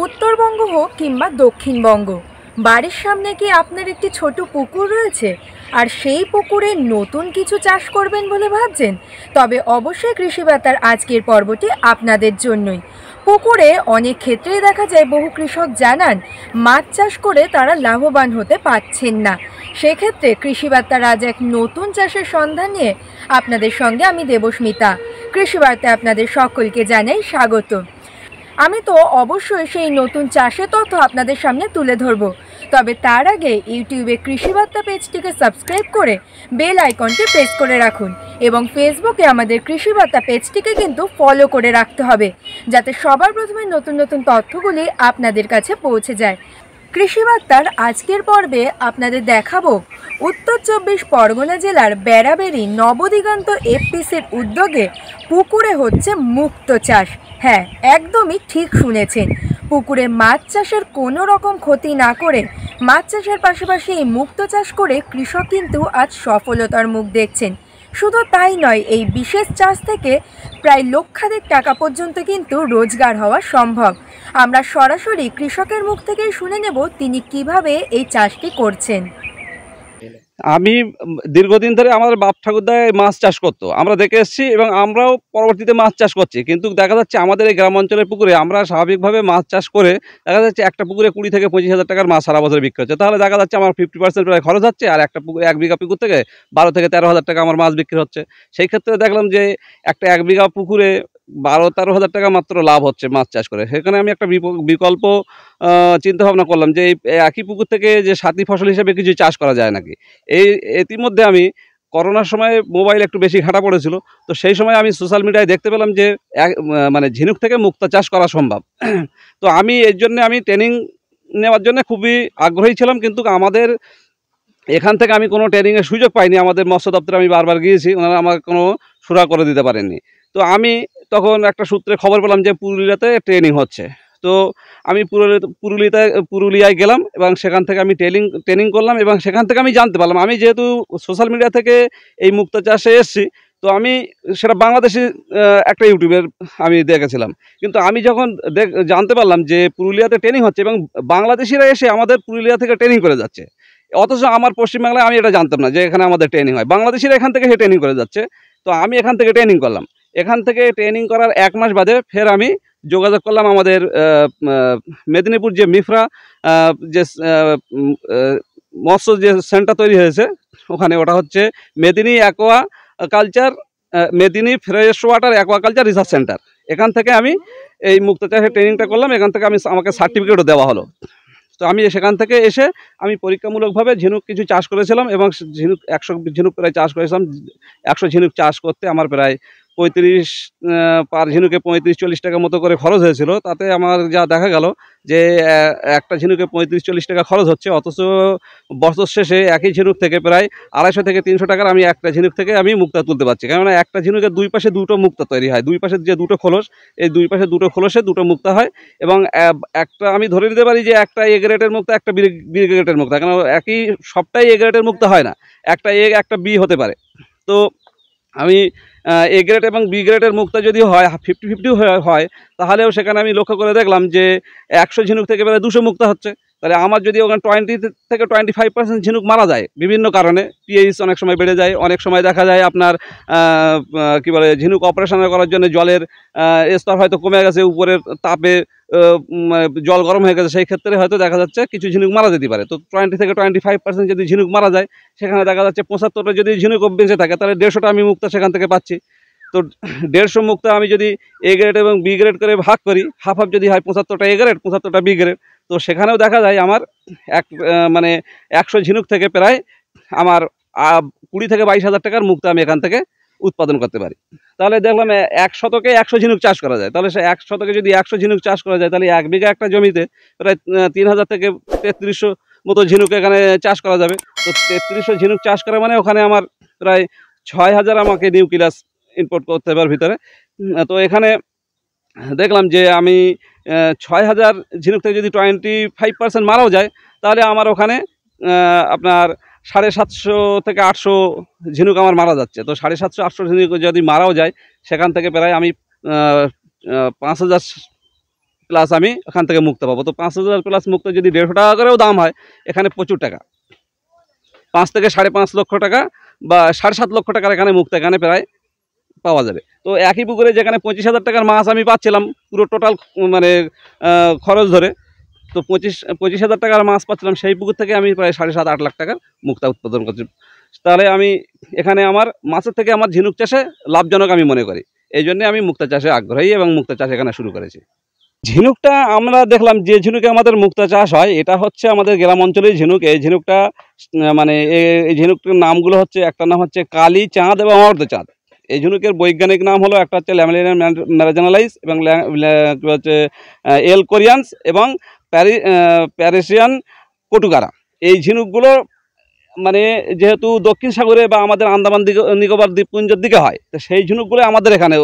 উত্তরবঙ্গ হোক কিংবা দক্ষিণবঙ্গ, বাড়ির সামনে কি আপনার একটি ছোট পুকুর রয়েছে আর সেই পুকুরে নতুন কিছু চাষ করবেন বলে ভাবছেন? তবে অবশ্যই কৃষি বার্তার আজকের পর্বটি আপনাদের জন্যই। পুকুরে অনেক ক্ষেত্রেই দেখা যায় বহু কৃষক জানান মাছ চাষ করে তারা লাভবান হতে পারছেন না। সেক্ষেত্রে কৃষি বার্তার আজ এক নতুন চাষের সন্ধান নিয়ে আপনাদের সঙ্গে আমি দেবস্মিতা। কৃষি বার্তায় আপনাদের সকলকে জানাই স্বাগত। আমি তো অবশ্যই সেই নতুন চাষের তথ্য আপনাদের সামনে তুলে ধরব, তবে তার আগে ইউটিউবে কৃষি বার্তা পেজটিকে সাবস্ক্রাইব করে বেল আইকনটি প্রেস করে রাখুন এবং ফেসবুকে আমাদের কৃষি বার্তা পেজটিকে কিন্তু ফলো করে রাখতে হবে, যাতে সবার প্রথমে নতুন নতুন তথ্যগুলি আপনাদের কাছে পৌঁছে যায়। কৃষি বার্তার আজকের পর্বে আপনাদের দেখাবো উত্তর ২৪ পরগনা জেলার বেড়াবেড়ি নবদিগন্ত এফপিসির উদ্যোগে পুকুরে হচ্ছে মুক্ত চাষ। হ্যাঁ, একদমই ঠিক শুনেছেন। পুকুরে মাছ চাষের কোনো রকম ক্ষতি না করে মাছ চাষের পাশাপাশি এই মুক্ত চাষ করে কৃষক কিন্তু আজ সফলতার মুখ দেখছেন। শুধু তাই নয়, এই বিশেষ চাষ থেকে প্রায় লক্ষাধিক টাকা পর্যন্ত কিন্তু রোজগার হওয়া সম্ভব। আমরা সরাসরি কৃষকের মুখ থেকেই শুনে নেব তিনি কিভাবে এই চাষটি করছেন। আমি দীর্ঘদিন ধরে আমাদের বাপ ঠাকুরদায় মাছ চাষ করতো, আমরা দেখে এসেছি এবং আমরাও পরবর্তীতে মাছ চাষ করছি। কিন্তু দেখা যাচ্ছে আমাদের এই গ্রাম অঞ্চলের পুকুরে আমরা স্বাভাবিকভাবে মাছ চাষ করে দেখা যাচ্ছে একটা পুকুরে 20 থেকে 25 হাজার টাকার মাছ সারা বছর বিক্রি হচ্ছে। তাহলে দেখা যাচ্ছে আমার 50% প্রায় খরচ হচ্ছে, আর একটা পুকুর 1 বিঘা পুকুর থেকে 12 থেকে 13 হাজার টাকা আমার মাছ বিক্রি হচ্ছে। সেই ক্ষেত্রে দেখলাম যে একটা 1 বিঘা পুকুরে 12-13 হাজার টাকা মাত্র লাভ হচ্ছে মাছ চাষ করে। সেখানে আমি একটা বিকল্প চিন্তা ভাবনা করলাম যে এই একই পুকুর থেকে যে সাথী ফসল হিসেবে কিছু চাষ করা যায় নাকি। ইতিমধ্যে আমি করোনার সময় মোবাইল একটু বেশি ঘাঁটা পড়েছিল, তো সেই সময় আমি সোশ্যাল মিডিয়ায় দেখতে পেলাম যে মানে ঝিনুক থেকে মুক্তা চাষ করা সম্ভব। তো আমি এর জন্য আমি ট্রেনিং নেওয়ার জন্য খুবই আগ্রহী ছিলাম, কিন্তু আমাদের এখান থেকে আমি কোনো ট্রেনিংয়ের সুযোগ পাইনি। আমাদের মৎস্য দপ্তরে আমি বারবার গিয়েছি, ওনারা আমাকে কোনো সুরা করে দিতে পারেননি। তো আমি তখন একটা সূত্রে খবর পেলাম যে পুরুলিয়াতে ট্রেনিং হচ্ছে। তো আমি পুরুলিয়ায় গেলাম এবং সেখান থেকে আমি ট্রেনিং করলাম এবং সেখান থেকে আমি জানতে পারলাম, আমি যেহেতু সোশ্যাল মিডিয়া থেকে এই মুক্তা চাষে এসেছি, তো আমি সেটা বাংলাদেশি একটা ইউটিউবের আমি দেখেছিলাম। কিন্তু আমি যখন জানতে পারলাম যে পুরুলিয়াতে ট্রেনিং হচ্ছে এবং বাংলাদেশিরা এসে আমাদের পুরুলিয়া থেকে ট্রেনিং করে যাচ্ছে, অথচ আমার পশ্চিমবাংলায় আমি এটা জানতাম না যে এখানে আমাদের ট্রেনিং হয়, বাংলাদেশিরা এখান থেকে সে ট্রেনিং করে যাচ্ছে। তো আমি এখান থেকে ট্রেনিং করলাম। এখান থেকে ট্রেনিং করার 1 মাস বাদে ফের আমি যোগাযোগ করলাম আমাদের মেদিনীপুর যে মিফরা যে মৎস্য যে সেন্টার তৈরি হয়েছে ওখানে, ওটা হচ্ছে Medini aqua culture, Medini fresh water aquaculture research centre. এখান থেকে আমি এই মুক্ত চাষের ট্রেনিংটা করলাম। এখান থেকে আমাকে সার্টিফিকেটও দেওয়া হলো। তো আমি সেখান থেকে এসে আমি পরীক্ষামূলকভাবে ঝিনুক কিছু চাষ করেছিলাম এবং ঝিনুক 100 ঝিনুক প্রায় চাষ করেছিলাম। 100 ঝিনুক চাষ করতে আমার প্রায় 35 পার ঝিনুকে 35-40 টাকা মতো করে খরচ হয়েছিল। তাতে আমার যা দেখা গেল যে একটা ঝিনুকে 35-40 টাকা খরচ হচ্ছে, অথচ বছর শেষে একই ঝিনুক থেকে প্রায় 250 থেকে 300 টাকার আমি একটা ঝিনুক থেকে আমি মুক্তা তুলতে পারছি। কেননা একটা ঝিনুকের 2 পাশে 2টো মুক্তা তৈরি হয়, 2 পাশে যে 2টো খোলস, এই 2 পাশে 2টো খোলসে 2টো মুক্তা হয়। এবং একটা আমি ধরে নিতে পারি যে একটা এ গ্রেডের মুক্তা, একটা বি গ্রেডের মুক্তা, কেন একই সবটাই এ গ্রেডের মুক্তা হয় না, একটা এ একটা বি হতে পারে। তো আমি এ গ্রেড এবং বি গ্রেডের মুক্তা যদি হয় 50-50 হয়, তাহলেও সেখানে আমি লক্ষ্য করে দেখলাম যে 100 ঝিনুক থেকে প্রায় 200 মুক্তা হচ্ছে। তাহলে আমার যদি ওখানে 20 থেকে 25% ঝিনুক মারা যায় বিভিন্ন কারণে, পিএইচ অনেক সময় বেড়ে যায়, অনেক সময় দেখা যায় আপনার কী বলে ঝিনুক অপারেশন করার জন্য জলের স্তর হয়তো কমে গেছে, উপরের তাপে জল গরম হয়ে গেছে, সেই ক্ষেত্রে হয়তো দেখা যাচ্ছে কিছু ঝিনুক মারা যেতে পারে। তো 20 থেকে 25% যদি ঝিনুক মারা যায়, সেখানে দেখা যাচ্ছে 75টা যদি ঝিনুক বেঁচে থাকে, তাহলে 150টা আমি মুক্তা সেখান থেকে পাচ্ছি। তো 150 মুক্তা আমি যদি এ গ্রেড এবং বি গ্রেড করে ভাগ করি, হাফ হাফ যদি হয় 75টা এ গ্রেড 75টা বি গ্রেড, তো সেখানেও দেখা যায় আমার মানে 100 ঝিনুক থেকে প্রায় আমার 20 থেকে 22 হাজার টাকার মুক্তা আমি এখান থেকে উৎপাদন করতে পারি। তাহলে দেখলাম 1 শতকে 100 ঝিনুক চাষ করা যায়। তাহলে সে 1 শতকে যদি 100 ঝিনুক চাষ করা যায়, তাহলে 1 বিঘা একটা জমিতে প্রায় 3000 থেকে 3300 মতো ঝিনুক এখানে চাষ করা যাবে। তো 3300 ঝিনুক চাষ করা মানে ওখানে আমার প্রায় 6000 আমাকে নিউক্লিয়াস ইনপুট করতে হবে ভিতরে। তো এখানে দেখলাম যে আমি 6000 ঝিনুক থেকে যদি 25% মারাও যায়, তাহলে আমার ওখানে আপনার 750 থেকে 800 ঝিনুক আমার মারা যাচ্ছে। তো 750-800 ঝিনুক যদি মারাও যায়, সেখান থেকে প্রায় আমি 5000 প্লাস আমি ওখান থেকে মুক্ত পাবো। তো 5,000 প্লাস মুক্ত যদি 150 টাকা করেও দাম হয়, এখানে প্রচুর টাকা, 5 থেকে 5.5 লক্ষ টাকা বা 7.5 লক্ষ টাকার এখানে মুক্ত এখানে প্রায় পাওয়া যাবে। তো একই পুকুরে যেখানে 25,000 টাকার মাছ আমি পাচ্ছিলাম পুরো টোটাল মানে খরচ ধরে, তো 25,000 টাকার মাছ পাচ্ছিলাম, সেই পুকুর থেকে আমি প্রায় 7.5-8 লাখ টাকার মুক্তা উৎপাদন করছি। তাহলে আমি এখানে আমার মাছের থেকে আমার ঝিনুক চাষে লাভজনক আমি মনে করি, এই জন্যে আমি মুক্তা চাষে আগ্রহী এবং মুক্তা চাষ এখানে শুরু করেছি। ঝিনুকটা আমরা দেখলাম যে ঝিনুকে আমাদের মুক্তা চাষ হয়, এটা হচ্ছে আমাদের গ্রাম অঞ্চলের ঝিনুক। এই ঝিনুকটা মানে এই ঝিনুকটার নামগুলো হচ্ছে, একটা নাম হচ্ছে কালী চাঁদ এবং অর্ধচাঁদ। এই ঝিনুকের বৈজ্ঞানিক নাম হলো, একটা হচ্ছে ল্যামেলিয়ান ম্যারাজানালাইস এবং হচ্ছে এল কোরিয়ান্স এবং প্যারিসিয়ান কটুকারা। এই ঝিনুকগুলো মানে যেহেতু দক্ষিণ সাগরে বা আমাদের আন্দামান নিকোবর দ্বীপপুঞ্জের দিকে হয়, তো সেই ঝিনুকগুলো আমাদের এখানে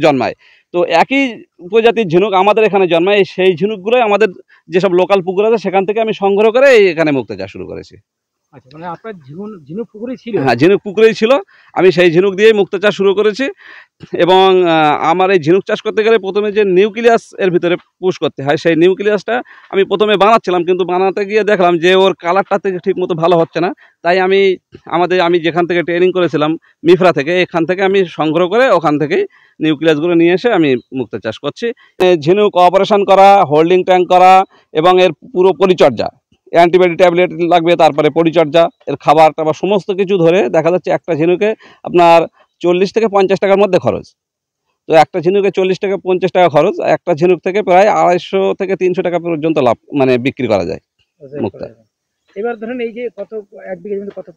জন্মায়। তো একই প্রজাতির ঝিনুক আমাদের এখানে জন্মায়, সেই ঝিনুকগুলোই আমাদের যেসব লোকাল পুকুর আছে সেখান থেকে আমি সংগ্রহ করে এখানে মুক্তা চাষ শুরু করেছি। আচ্ছা, মানে আপনার ঝিনুক পুকুরেই ছিল? হ্যাঁ, ঝিনুক পুকুরেই ছিল, আমি সেই ঝিনুক দিয়েই মুক্তা চাষ শুরু করেছি। এবং আমার এই ঝিনুক চাষ করতে গেলে প্রথমে যে নিউক্লিয়াস এর ভিতরে পুশ করতে হয়, সেই নিউক্লিয়াসটা আমি প্রথমে বানাচ্ছিলাম, কিন্তু বানাতে গিয়ে দেখলাম যে ওর কালারটা থেকে ঠিক মতো ভালো হচ্ছে না। তাই আমি যেখান থেকে ট্রেনিং করেছিলাম মিফরা থেকে, এখান থেকে আমি সংগ্রহ করে ওখান থেকেই নিউক্লিয়াসগুলো নিয়ে এসে আমি মুক্তা চাষ করছি। ঝিনুক অপারেশন করা, হোল্ডিং ট্যাঙ্ক করা এবং এর পুরো পরিচর্যা, অ্যান্টিবায়োটিক ট্যাবলেট লাগবে, তারপরে পরিচর্যা, এর খাবার টাবার সমস্ত কিছু ধরে দেখা যাচ্ছে একটা ঝিনুকে আপনার 40 থেকে 50 টাকার মধ্যে খরচ। তো একটা ঝিনুকে 40 থেকে 50 টাকা খরচ, একটা ঝিনুক থেকে প্রায় 250 থেকে 300 টাকা পর্যন্ত লাভ মানে বিক্রি করা যায় মুক্তা। এবার ধরেন এই যে এক বিঘা জমিতে কত?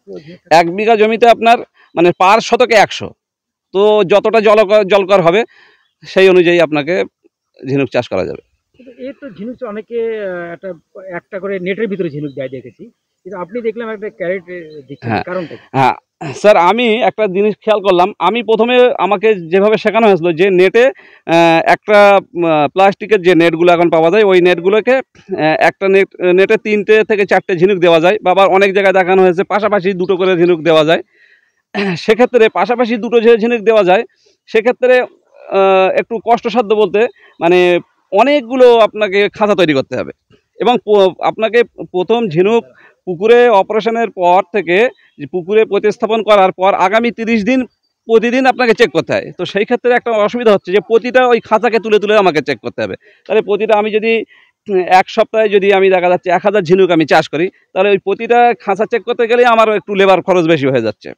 1 বিঘা জমিতে আপনার মানে পার শতকে 100, তো যতটা জলকর হবে সেই অনুযায়ী আপনাকে ঝিনুক চাষ করা যাবে। এই তো ঝিনুক অনেকে একটা করে নেটের ভিতরে ঝিনুক দেয় দেখেছি, কিন্তু আপনি দেখলাম একটা ক্যারেট দিচ্ছেন, কারণটা? হ্যাঁ স্যার, আমি একটা জিনিস খেয়াল করলাম, আমি প্রথমে আমাকে যেভাবে শেখানো হয়েছিল যে নেটে একটা প্লাস্টিকের যে নেটগুলো এখন পাওয়া যায়, ওই নেটগুলোকে একটা নেটে 3টে থেকে 4টে ঝিনুক দেওয়া যায়, বা আবার অনেক জায়গায় দেখানো হয়েছে পাশাপাশি 2টো করে ঝিনুক দেওয়া যায়। সেক্ষেত্রে পাশাপাশি 2টো যে ঝিনুক দেওয়া যায়, সেক্ষেত্রে একটু কষ্টসাধ্য বলতে মানে অনেকগুলো আপনাকে খাঁচা তৈরি করতে হবে, এবং আপনাকে প্রথম ঝিনুক পুকুরে অপারেশনের পর থেকে পুকুরে প্রতিস্থাপন করার পর আগামী 30 দিন প্রতিদিন আপনাকে চেক করতে হয়। তো সেই ক্ষেত্রে একটা অসুবিধা হচ্ছে যে প্রতিটা ওই খাঁচাকে তুলে তুলে আমাকে চেক করতে হবে। তাহলে প্রতিটা আমি যদি 1 সপ্তাহে যদি আমি দেখা যাচ্ছে 1000 ঝিনুক আমি চাষ করি, তাহলে ওই প্রতিটা খাঁচা চেক করতে গেলে আমার একটু লেবার খরচ বেশি হয়ে যাচ্ছে।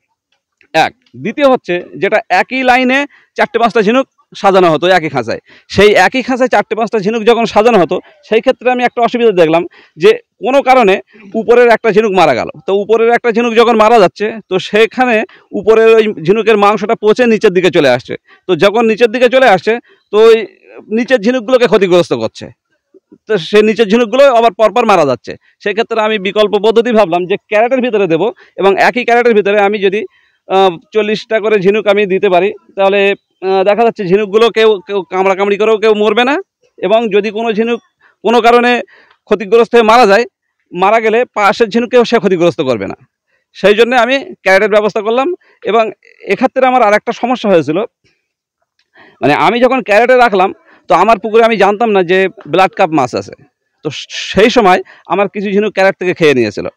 দ্বিতীয় হচ্ছে যেটা একই লাইনে 4-5টা ঝিনুক সাজানো হতো একই খাঁচায়, সেই একই খাঁচায় 4-5টা ঝিনুক যখন সাজানো হতো, সেই ক্ষেত্রে আমি একটা অসুবিধা দেখলাম যে কোনো কারণে উপরের একটা ঝিনুক মারা গেল। তো উপরের একটা ঝিনুক যখন মারা যাচ্ছে, তো সেখানে উপরের ওই ঝিনুকের মাংসটা পচে নিচের দিকে চলে আসছে। তো যখন নিচের দিকে চলে আসছে, তো ওই নিচের ঝিনুকগুলোকে ক্ষতিগ্রস্ত করছে, তো সেই নিচের ঝিনুকগুলো আবার পরপর মারা যাচ্ছে। সেক্ষেত্রে আমি বিকল্প পদ্ধতি ভাবলাম যে ক্যারেটের ভিতরে দেবো, এবং একই ক্যারেটের ভিতরে আমি যদি 40টা করে ঝিনুক আমি দিতে পারি, তাহলে দেখা যাচ্ছে ঝিনুকগুলো কেউ কামড়াকামড়ি করেও কেউ মরবে না, এবং যদি কোনো ঝিনুক কোনো কারণে ক্ষতিগ্রস্ত হয়ে মারা যায়, মারা গেলে পাশের ঝিনুককেও সে ক্ষতিগ্রস্ত করবে না। সেই জন্য আমি ক্যারেটের ব্যবস্থা করলাম। এবং এক্ষেত্রে আমার আরেকটা সমস্যা হয়েছিল, মানে আমি যখন ক্যারেটে রাখলাম, তো আমার পুকুরে আমি জানতাম না যে ব্লাড কাপ মাছ আছে। তো সেই সময় আমার কিছু ঝিনুক ক্যারেট থেকে খেয়ে নিয়েছিল।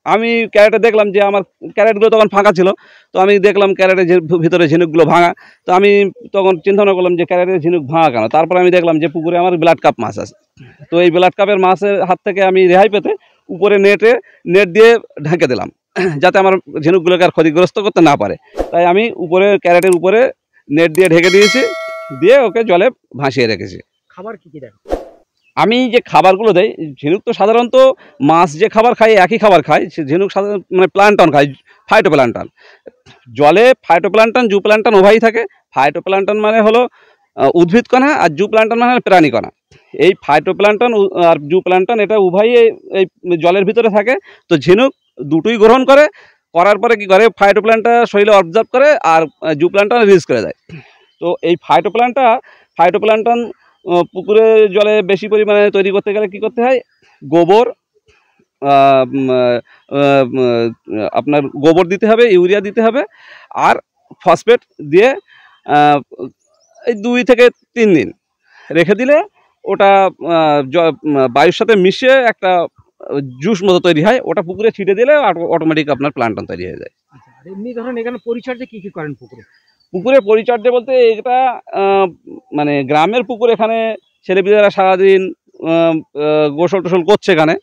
আমি ক্যারেটে দেখলাম যে আমার ক্যারেটগুলো তখন ফাঁকা ছিল, তো আমি দেখলাম ক্যারেটের ভিতরে ঝিনুকগুলো ভাঙা। তো আমি তখন চিন্তা ভাবনা করলাম যে ক্যারেটের ঝিনুক ভাঙা কেন। তারপর আমি দেখলাম যে পুকুরে আমার ব্লাড কাপ মাছ আছে। তো এই ব্লাড কাপের মাছের হাত থেকে আমি রেহাই পেতে উপরে নেট দিয়ে ঢেকে দিলাম, যাতে আমার ঝিনুকগুলোকে আর ক্ষতিগ্রস্ত করতে না পারে। তাই আমি উপরে ক্যারেটের উপরে নেট দিয়ে ঢেকে দিয়েছি, দিয়ে ওকে জলে ভাসিয়ে রেখেছি। খাবার কি দেন? আমি যে খাবারগুলো দেই, ঝিনুক তো সাধারণত মাছ যে খাবার খায় একই খাবার খায়, সে ঝিনুক সাধারণত মানে প্ল্যান্টন খায়, ফাইটোপ্ল্যান্টন। জলে ফাইটোপ্ল্যান্টন জুপ্ল্যান্টন উভয়ই থাকে। ফাইটোপ্ল্যান্টন মানে হলো উদ্ভিদ কণা, আর জুপ্ল্যান্টন মানে হলো প্রাণী কণা। এই ফাইটোপ্ল্যান্টন আর জুপ্ল্যান্টন এটা উভয়ই এই জলের ভিতরে থাকে। তো ঝিনুক দুটোই গ্রহণ করার পরে কি করে, ফাইটোপ্ল্যান্টন শরীরে অবজার্ভ করে আর জুপ্ল্যান্টন রিলিজ করে দেয়। তো এই ফাইটোপ্ল্যান্টন পুকুরে জলে বেশি পরিমাণে তৈরি করতে গেলে কী করতে হয়, গোবর, আপনার গোবর দিতে হবে, ইউরিয়া দিতে হবে, আর ফসফেট দিয়ে এই 2 থেকে 3 দিন রেখে দিলে ওটা বায়ুর সাথে মিশে একটা জুস মতো তৈরি হয়, ওটা পুকুরে ছিটে দিলে অটোমেটিক আপনার প্লান্টন তৈরি হয়ে যায়। আচ্ছা, আর এমনি ধরুন এখানে পরিচর্যা কি কি করেন পুকুরে? পুকুরে পরিচর্যা বলতে এটা মানে গ্রামের পুকুর, এখানে ছেলেপিলেরা সারাদিন গোসল টোসল করছে এখানে,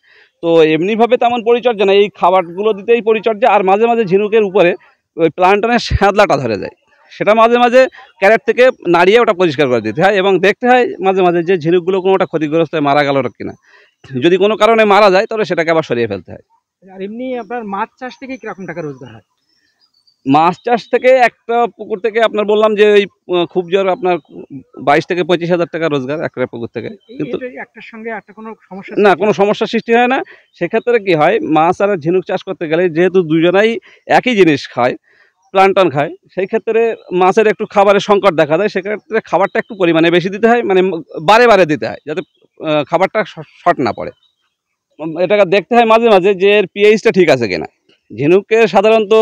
তো এমনিভাবে তেমন পরিচর্যা নেই, এই খাবারগুলো দিতেই পরিচর্যা। আর মাঝে মাঝে ঝিনুকের উপরে ওই প্লান্টনের শ্যাদলাটা ধরে যায়, সেটা মাঝে মাঝে ক্যারেট থেকে নাড়িয়ে ওটা পরিষ্কার করে দিতে হয় এবং দেখতে হয় মাঝে মাঝে যে ঝিনুকগুলো কোনোটা ক্ষতিগ্রস্ত হয়ে মারা গেল কিনা। যদি কোনো কারণে মারা যায় তাহলে সেটাকে আবার সরিয়ে ফেলতে হয়। আর এমনি আপনার মাছ চাষ থেকে কিরকম টাকা রোজগার হয়? মাছ চাষ থেকে একটা পুকুর থেকে আপনার বললাম যে ওই খুব জোর আপনার 22 থেকে 25,000 টাকা রোজগার একটা পুকুর থেকে। কিন্তু একটার সঙ্গে একটা কোনো সমস্যা না, কোনো সমস্যার সৃষ্টি হয় না। সেক্ষেত্রে কি হয়, মাছ আর ঝিনুক চাষ করতে গেলে যেহেতু দুজনাই একই জিনিস খায়, প্লান্টন খায়, সেই ক্ষেত্রে মাছের একটু খাবারের সংকট দেখা দেয়। সেক্ষেত্রে খাবারটা একটু পরিমাণে বেশি দিতে হয়, মানে বারে বারে দিতে হয়, যাতে খাবারটা শর্ট না পড়ে। এটাকে দেখতে হয় মাঝে মাঝে যে এর পিএইচটা ঠিক আছে কিনা। ঝিনুকের সাধারণত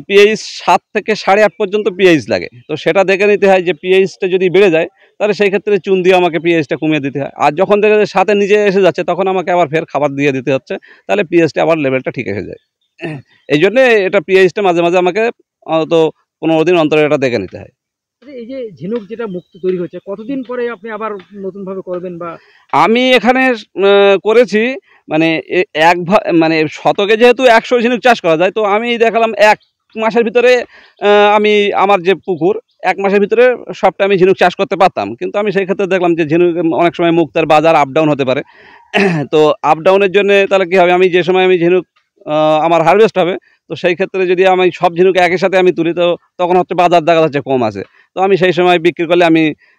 পিএইচ 7 থেকে 8.5 পর্যন্ত পিএইচ লাগে, তো সেটা দেখে নিতে হয় যে পিএইচটা যদি বেড়ে যায় তাহলে সেই ক্ষেত্রে চুন দিয়ে আমাকে পিএইচটা কমিয়ে দিতে হয়। আর যখন দেখে যে 7-এর নিচে এসে যাচ্ছে তখন আমাকে আবার ফের খাবার দিয়ে দিতে হচ্ছে, তাহলে পিএইচটা আবার লেভেলটা ঠিক এসে যায়। এই জন্যে এটা পিএইচটা মাঝে মাঝে আমাকে অন্তত 15 দিন অন্তর এটা দেখে নিতে হয়। এই যে ঝিনুক যেটা মুক্ত তৈরি হচ্ছে, কতদিন পরে আপনি আবার নতুন ভাবে করবেন? বা আমি এখানে করেছি মানে মানে শতকে যেহেতু 100 ঝিনুক চাষ করা যায়, তো আমি দেখালাম 1 মাসের ভিতরে আমি আমার যে পুকুর 1 মাসের ভিতরে সবটা আমি ঝিনুক চাষ করতে পারতাম। কিন্তু আমি সেই ক্ষেত্রে দেখলাম যে ঝিনুক অনেক সময় মুক্তার বাজার আপ ডাউন হতে পারে। তো আপ ডাউনের জন্য তাহলে কী হবে, আমি যে সময় আমি ঝিনুক আমার হারভেস্ট হবে, তো সেই ক্ষেত্রে যদি আমি সব ঝিনুক একই সাথে আমি তুলি, তো তখন হচ্ছে বাজার দেখা যাচ্ছে কম আছে, তো আমি সেই সময় বিক্রি করলে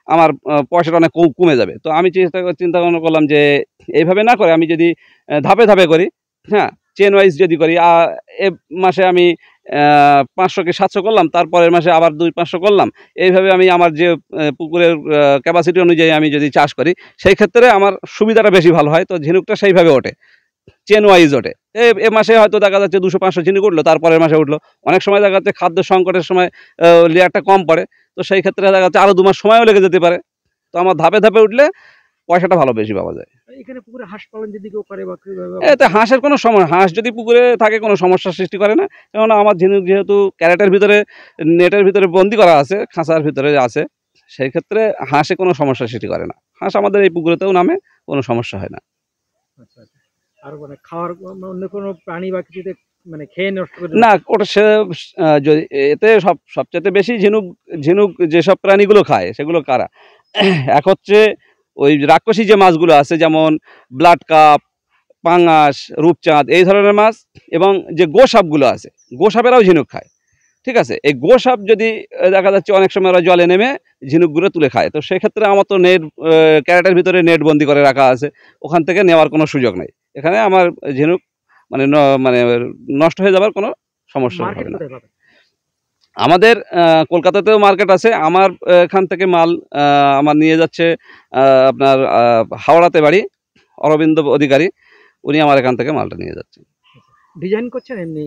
আমার পয়সাটা অনেক কমে যাবে। তো আমি চিন্তা ভাবনা করলাম যে এইভাবে না করে আমি যদি ধাপে ধাপে করি, হ্যাঁ, চেন ওয়াইজ যদি করি, এ মাসে আমি 500 কি 700 করলাম, তারপরের মাসে আবার 200-500 করলাম, এইভাবে আমি আমার যে পুকুরের ক্যাপাসিটি অনুযায়ী আমি যদি চাষ করি, সেই ক্ষেত্রে আমার সুবিধাটা বেশি ভালো হয়। তো ঝিনুকটা সেইভাবে ওঠে, চেন ওয়াইজ ওঠে। এ মাসে হয়তো দেখা যাচ্ছে 200-500 ঝিনুক উঠলো, তারপরের মাসে উঠলো। অনেক সময় দেখা যাচ্ছে খাদ্য সংকটের সময় লেয়ারটা কম পড়ে, তো সেই ক্ষেত্রে দেখা যাচ্ছে আরও 2 মাস সময়ও লেগে যেতে পারে। তো আমার ধাপে ধাপে উঠলে পয়সাটা ভালো বেশি পাওয়া যায়। এখানে পুকুরে হাঁস পালন যদি কেউ করে বা এতে হাঁসের কোনো হাঁস যদি পুকুরে থাকে কোনো সমস্যার সৃষ্টি করে না, কেননা আমার ঝিনুক যেহেতু ক্যারেটের ভিতরে নেটের ভিতরে বন্দি করা আছে, খাঁচার ভিতরে আছে, সেই ক্ষেত্রে হাঁসে কোনো সমস্যার সৃষ্টি করে না। হাঁস আমাদের এই পুকুরেতেও নামে, কোনো সমস্যা হয় না। আচ্ছা আচ্ছা। আর মানে খাওয়ার অন্য কোনো প্রাণী বা কিছুতে মানে খেয়ে নষ্ট করে না, ওটা যদি এতে সবচেয়ে বেশি ঝিনুক যেসব প্রাণীগুলো খায় সেগুলো কারা, এক হচ্ছে ওই রাক্ষসী যে মাছগুলো আছে, যেমন ব্লাড কাপ, পাঙাশ, রূপচাঁদ, এই ধরনের মাছ, এবং যে গোসাপগুলো আছে, গোসাপেরাও ঝিনুক খায়। ঠিক আছে, এই গোসাপ যদি দেখা যাচ্ছে অনেক সময় ওরা জলে নেমে ঝিনুকগুলো তুলে খায়, তো সেক্ষেত্রে আমার তো নেট ক্যারেটের ভিতরে নেট বন্দি করে রাখা আছে, ওখান থেকে নেওয়ার কোনো সুযোগ নেই। এখানে আমার ঝিনুক মানে নষ্ট হয়ে যাবার কোনো সমস্যা হবে না। আমাদের কলকাতাতেও মার্কেট আছে। আমার এখান থেকে মাল আমার নিয়ে যাচ্ছে আপনার হাওড়াতে বাড়ি অরবিন্দ অধিকারী, উনি আমার এখান থেকে মালটা নিয়ে যাচ্ছেন। ডিজাইন করছেন এমনি?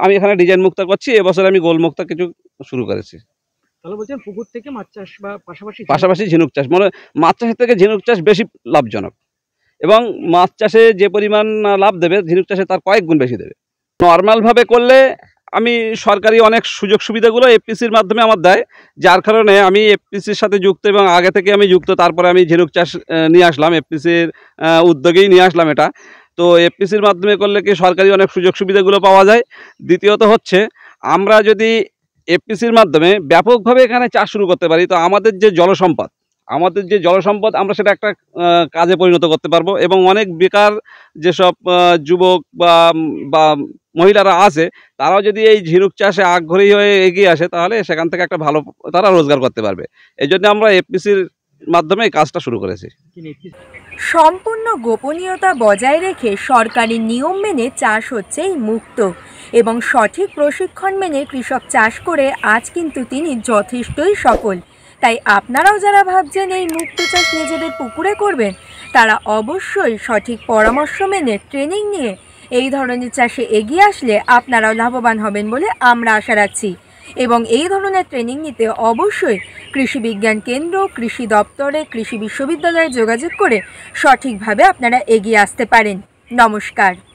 আমি এখানে ডিজাইন মুক্তা করছি, এবছর আমি গোল মুক্তা কিছু শুরু করেছি। তাহলে বলছেন পুকুর থেকে মাছ চাষ বা পাশাপাশি ঝিনুক চাষ, মানে মাছ চাষের থেকে ঝিনুক চাষ বেশি লাভজনক, এবং মাছ চাষে যে পরিমাণ লাভ দেবে ঝিনুক চাষে তার কয়েক গুণ বেশি দেবে। নর্মালভাবে করলে আমি সরকারি অনেক সুযোগ সুবিধাগুলো এফপিসির মাধ্যমে আমার দেয়, যার কারণে আমি এফপিসির সাথে যুক্ত এবং আগে থেকে আমি যুক্ত। তারপরে আমি ঝিনুক চাষ নিয়ে আসলাম, এফপিসির উদ্যোগেই নিয়ে আসলাম এটা। তো এফপিসির মাধ্যমে করলে কি সরকারি অনেক সুযোগ সুবিধাগুলো পাওয়া যায়। দ্বিতীয়ত হচ্ছে, আমরা যদি এফপিসির মাধ্যমে ব্যাপকভাবে এখানে চাষ শুরু করতে পারি, তো আমাদের যে জলসম্পদ আমরা সেটা একটা কাজে পরিণত করতে পারবো, এবং অনেক বেকার যেসব যুবক বা মহিলারা আছে, তারাও যদি এই ঝিনুক চাষে আগ্রহী হয়ে এগিয়ে আসে, তাহলে সেখান থেকে একটা ভালো তারা রোজগার করতে পারবে। এই জন্য আমরা এফপিসির মাধ্যমে এই কাজটা শুরু করেছি। সম্পূর্ণ গোপনীয়তা বজায় রেখে সরকারি নিয়ম মেনে চাষ হচ্ছে এই মুক্ত, এবং সঠিক প্রশিক্ষণ মেনে কৃষক চাষ করে আজ কিন্তু তিনি যথেষ্টই সফল। তাই আপনারাও যারা ভাবছেন এই মুক্ত চাষ নিজেদের পুকুরে করবেন, তারা অবশ্যই সঠিক পরামর্শ মেনে ট্রেনিং নিয়ে এই ধরনের চাষে এগিয়ে আসলে আপনারাও লাভবান হবেন বলে আমরা আশা রাখছি। এবং এই ধরনের ট্রেনিং নিতে অবশ্যই কৃষি বিজ্ঞান কেন্দ্র, কৃষি দপ্তরে, কৃষি বিশ্ববিদ্যালয়ে যোগাযোগ করে সঠিকভাবে আপনারা এগিয়ে আসতে পারেন। নমস্কার।